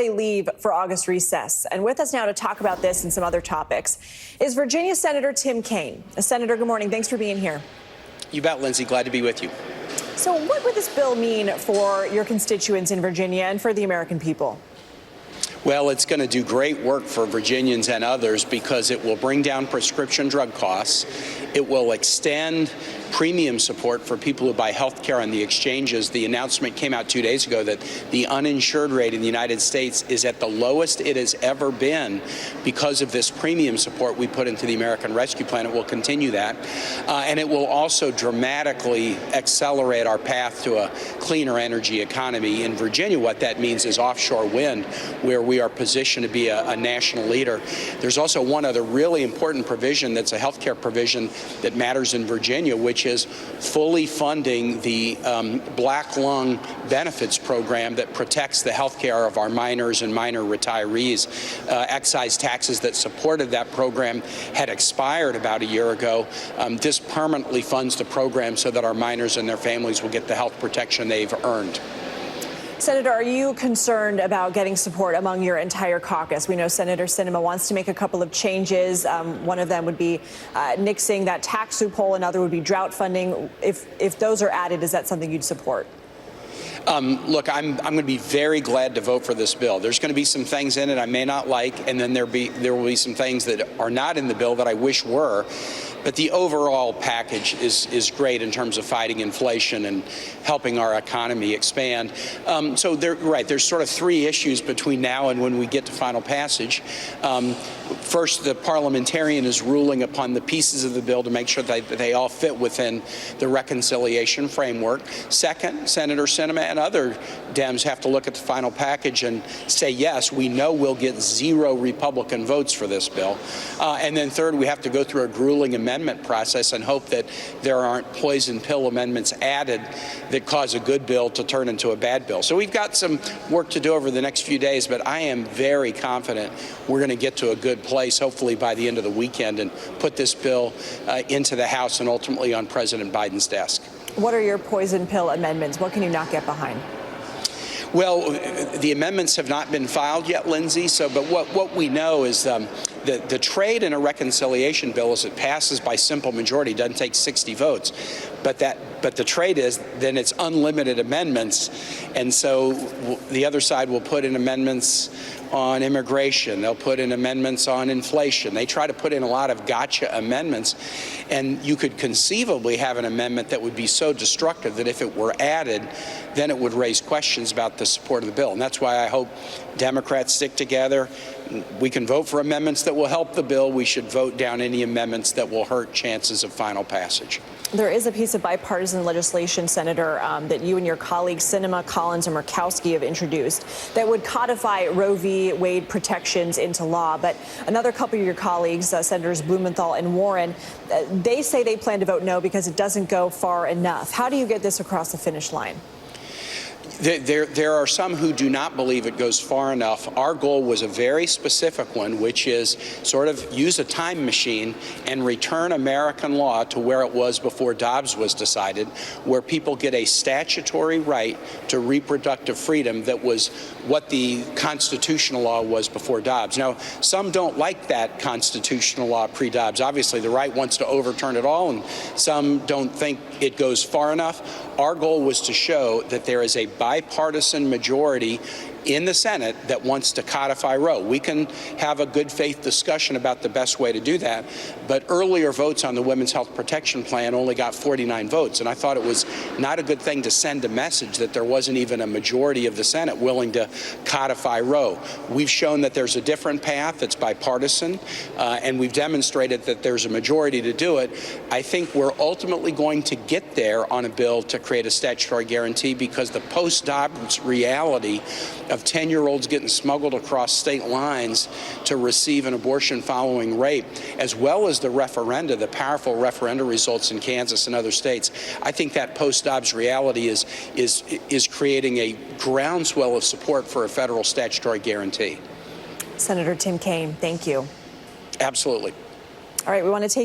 they leave for August recess. And with us now to talk about this and some other topics is Virginia Senator Tim Kaine. Senator, good morning. Thanks for being here. You bet, Lindsey. Glad to be with you. So what would this bill mean for your constituents in Virginia and for the American people? Well, it's going to do great work for Virginians and others because it will bring down prescription drug costs. It will extend premium support for people who buy health care on the exchanges. The announcement came out 2 days ago that the uninsured rate in the United States is at the lowest it has ever been because of this premium support we put into the American Rescue Plan. It will continue that. And it will also dramatically accelerate our path to a cleaner energy economy. In Virginia, what that means is offshore wind, where we are positioned to be a national leader. There's also one other really important provision that's a health care provision that matters in Virginia, which is fully funding the Black Lung Benefits Program that protects the health care of our minors and minor retirees. Excise taxes that supported that program had expired about a year ago. This permanently funds the program so that our minors and their families will get the health protection they've earned. Senator, are you concerned about getting support among your entire caucus? We know Senator Sinema wants to make a couple of changes. One of them would be nixing that tax loophole. Another would be drought funding. If those are added, is that something you'd support? Look, I'm going to be very glad to vote for this bill. There's going to be some things in it I may not like, and then there will be some things that are not in the bill that I wish were. But the overall package is great in terms of fighting inflation and helping our economy expand. So there's sort of three issues between now and when we get to final passage. First, the parliamentarian is ruling upon the pieces of the bill to make sure that they all fit within the reconciliation framework. Second, Senator Sinema and other Dems have to look at the final package and say, yes, we know we'll get 0 Republican votes for this bill. And then third, we have to go through a grueling amendment process and hope that there aren't poison pill amendments added that cause a good bill to turn into a bad bill. So we've got some work to do over the next few days, but I am very confident we're going to get to a good place, hopefully by the end of the weekend, and put this bill into the House and ultimately on President Biden's desk. What are your poison pill amendments? What can you not get behind? Well, the amendments have not been filed yet, Lindsey. But what we know is the trade in a reconciliation bill, as it passes by simple majority, doesn't take 60 votes. But the trade is then it's unlimited amendments, and so the other side will put in amendments on immigration. They'll put in amendments on inflation. They try to put in a lot of gotcha amendments, and you could conceivably have an amendment that would be so destructive that if it were added, then it would raise questions about the support of the bill. And that's why I hope Democrats stick together. We can vote for amendments that will help the bill. We should vote down any amendments that will hurt chances of final passage. There is a piece of bipartisan legislation, Senator, that you and your colleagues Sinema, Collins, and Murkowski have introduced that would codify Roe v. Wade protections into law. But another couple of your colleagues, Senators Blumenthal and Warren, they say they plan to vote no because it doesn't go far enough. How do you get this across the finish line? There are some who do not believe it goes far enough. Our goal was a very specific one, which is sort of use a time machine and return American law to where it was before Dobbs was decided, where people get a statutory right to reproductive freedom that was what the constitutional law was before Dobbs. Now, some don't like that constitutional law pre-Dobbs. Obviously, the right wants to overturn it all, and some don't think it goes far enough. Our goal was to show that there is a bipartisan majority in the Senate that wants to codify Roe. We can have a good faith discussion about the best way to do that, but earlier votes on the Women's Health Protection Plan only got 49 votes, and I thought it was not a good thing to send a message that there wasn't even a majority of the Senate willing to codify Roe. We've shown that there's a different path that's bipartisan, and we've demonstrated that there's a majority to do it. I think we're ultimately going to get there on a bill to create a statutory guarantee because the post-Dobbs reality of 10-year-olds getting smuggled across state lines to receive an abortion following rape, as well as the referenda, the powerful referenda results in Kansas and other states. I think that post-Dobbs reality is creating a groundswell of support for a federal statutory guarantee. Senator Tim Kaine, thank you. Absolutely. All right, we want to take